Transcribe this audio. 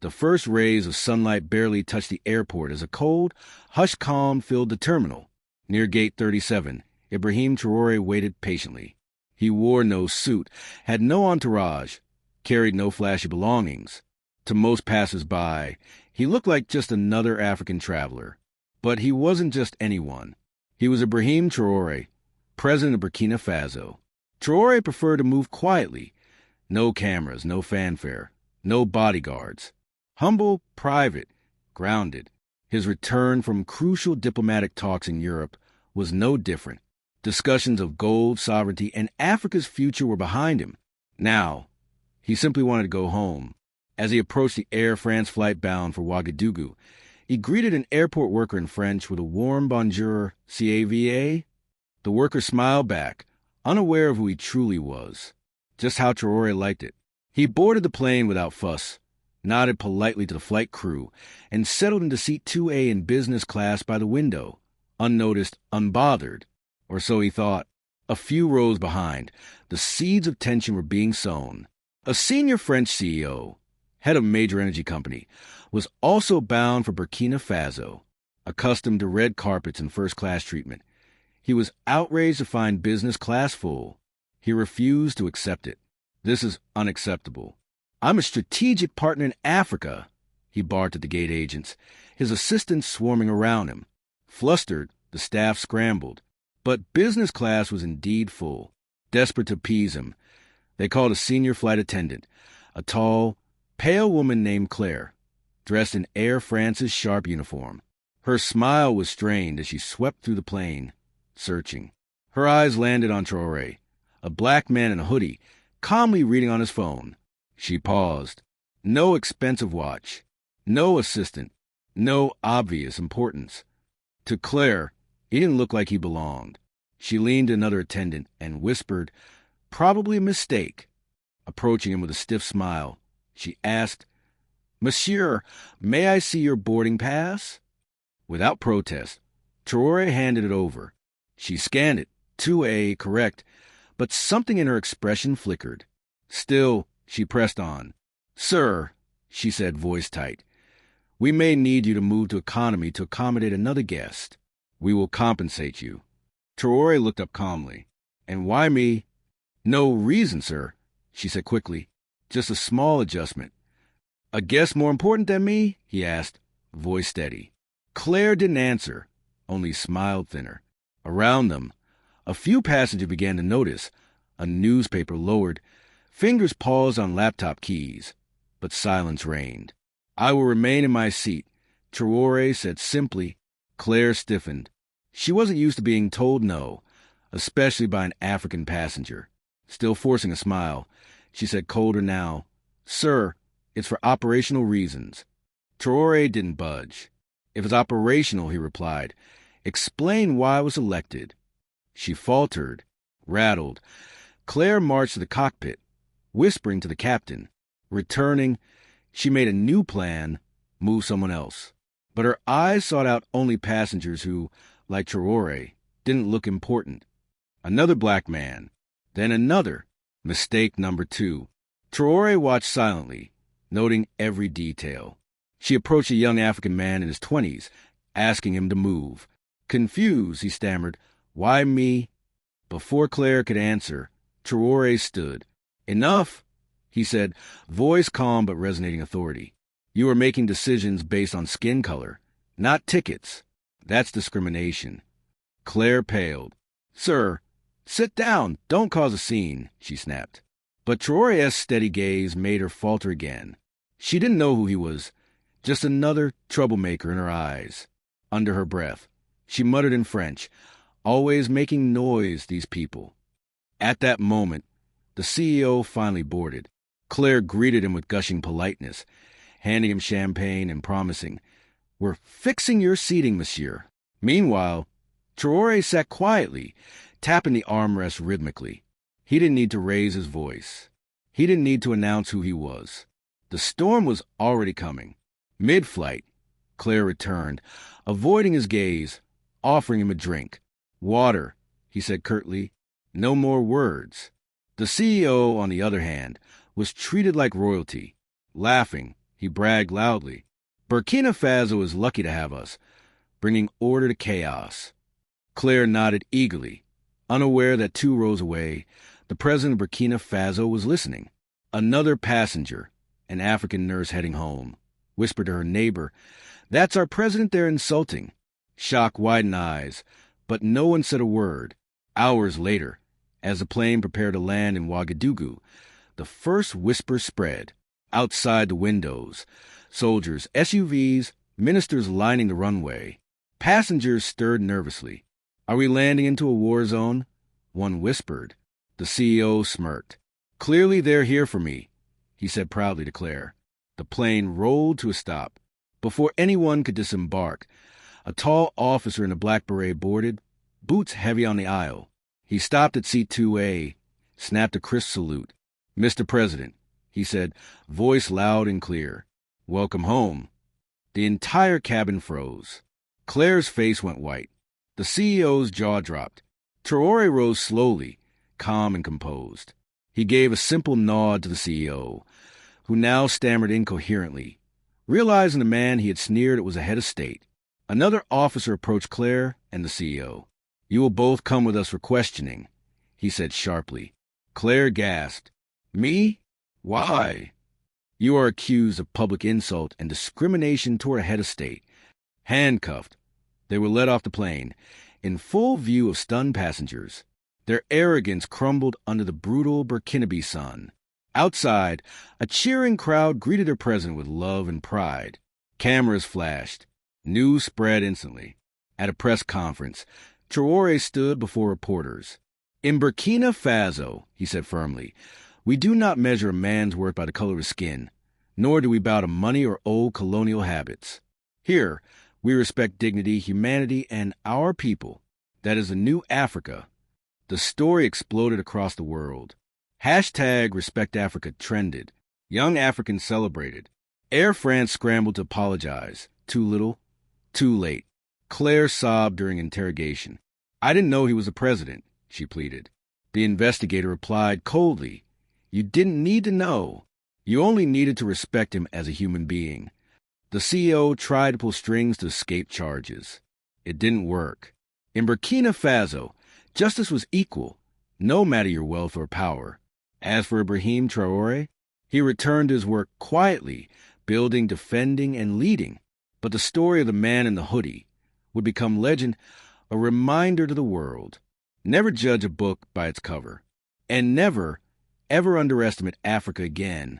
The first rays of sunlight barely touched the airport as a cold, hushed calm filled the terminal. Near Gate 37, Ibrahim Traore waited patiently. He wore no suit, had no entourage, carried no flashy belongings. To most passers-by, he looked like just another African traveler. But he wasn't just anyone. He was Ibrahim Traore, president of Burkina Faso. Traore preferred to move quietly. No cameras, no fanfare, no bodyguards. Humble, private, grounded. His return from crucial diplomatic talks in Europe was no different. Discussions of gold, sovereignty, and Africa's future were behind him. Now, he simply wanted to go home. As he approached the Air France flight bound for Ouagadougou, he greeted an airport worker in French with a warm bonjour, CAVA. The worker smiled back, unaware of who he truly was, just how Traore liked it. He boarded the plane without fuss, nodded politely to the flight crew, and settled into seat 2A in business class by the window, unnoticed, unbothered, or so he thought. A few rows behind, the seeds of tension were being sown. A senior French CEO, head of a major energy company, was also bound for Burkina Faso, accustomed to red carpets and first-class treatment. He was outraged to find business class full. He refused to accept it. This is unacceptable. I'm a strategic partner in Africa, he barked at the gate agents, his assistants swarming around him. Flustered, the staff scrambled. But business class was indeed full. Desperate to appease him, they called a senior flight attendant, a tall, pale woman named Claire, dressed in Air France's sharp uniform. Her smile was strained as she swept through the plane, searching. Her eyes landed on Traore, a black man in a hoodie, calmly reading on his phone. She paused. No expensive watch, no assistant, no obvious importance. To Claire, he didn't look like he belonged. She leaned to another attendant and whispered, "Probably a mistake." Approaching him with a stiff smile, she asked, "Monsieur, may I see your boarding pass?" Without protest, Traore handed it over. She scanned it, 2A, correct, but something in her expression flickered. Still, she pressed on. "Sir," she said, voice tight, "we may need you to move to economy to accommodate another guest. We will compensate you." Traore looked up calmly. "And why me?" "No reason, sir," she said quickly. "Just a small adjustment." "A guest more important than me?" he asked, voice steady. Claire didn't answer, only smiled thinner. Around them, a few passengers began to notice. A newspaper lowered. Fingers paused on laptop keys, but silence reigned. "I will remain in my seat," Traore said simply. Claire stiffened. She wasn't used to being told no, especially by an African passenger. Still forcing a smile, she said colder now, "Sir, it's for operational reasons." Traore didn't budge. "If it's operational," he replied, "explain why I was elected." She faltered, rattled. Claire marched to the cockpit, whispering to the captain. Returning, she made a new plan, move someone else. But her eyes sought out only passengers who, like Traore, didn't look important. Another black man, then another. Mistake number 2. Traore watched silently, noting every detail. She approached a young African man in his 20s, asking him to move. Confused, he stammered, "Why me?" Before Claire could answer, Traore stood. "Enough," he said, voice calm but resonating authority. "You are making decisions based on skin color, not tickets. That's discrimination." Claire paled. "Sir, sit down. Don't cause a scene," she snapped. But Traore's steady gaze made her falter again. She didn't know who he was, just another troublemaker in her eyes. Under her breath, she muttered in French, "Always making noise, these people." At that moment, the CEO finally boarded. Claire greeted him with gushing politeness, handing him champagne and promising, "We're fixing your seating, monsieur." Meanwhile, Traore sat quietly, tapping the armrest rhythmically. He didn't need to raise his voice. He didn't need to announce who he was. The storm was already coming. Mid-flight, Claire returned, avoiding his gaze, offering him a drink. "Water," he said curtly. No more words. The CEO, on the other hand, was treated like royalty. Laughing, He bragged loudly. Burkina Faso is lucky to have us, bringing order to chaos. Claire nodded eagerly, unaware that 2 rows away, the president of Burkina Faso was listening. Another passenger, an African nurse heading home, whispered to her neighbor, "That's our president they're insulting." Shock widened eyes, but no one said a word. Hours later, as the plane prepared to land in Ouagadougou, the first whisper spread. Outside the windows, soldiers, SUVs, ministers lining the runway. Passengers stirred nervously. "Are we landing into a war zone?" one whispered. The CEO smirked. "Clearly they're here for me," he said proudly to Claire. The plane rolled to a stop. Before anyone could disembark, a tall officer in a black beret boarded, boots heavy on the aisle. He stopped at seat 2A, snapped a crisp salute. "Mr. President," he said, voice loud and clear. "Welcome home." The entire cabin froze. Claire's face went white. The CEO's jaw dropped. Traore rose slowly, calm and composed. He gave a simple nod to the CEO, who now stammered incoherently, realizing the man he had sneered was a head of state. Another officer approached Claire and the CEO. "You will both come with us for questioning," he said sharply. Claire gasped. "Me? Why?" "You are accused of public insult and discrimination toward a head of state." Handcuffed, they were led off the plane, in full view of stunned passengers. Their arrogance crumbled under the brutal Burkinabe sun. Outside, a cheering crowd greeted their president with love and pride. Cameras flashed. News spread instantly. At a press conference, Traore stood before reporters. "In Burkina Faso," he said firmly, "we do not measure a man's worth by the color of his skin, nor do we bow to money or old colonial habits. Here, we respect dignity, humanity, and our people. That is a new Africa." The story exploded across the world. #RespectAfrica trended. Young Africans celebrated. Air France scrambled to apologize. Too little, too late. Claire sobbed during interrogation. "I didn't know he was a president," she pleaded. The investigator replied coldly, "You didn't need to know. You only needed to respect him as a human being." The CEO tried to pull strings to escape charges. It didn't work. In Burkina Faso, justice was equal, no matter your wealth or power. As for Ibrahim Traore, he returned to his work quietly, building, defending, and leading. But the story of the man in the hoodie would become legend, a reminder to the world. Never judge a book by its cover. And never, ever underestimate Africa again.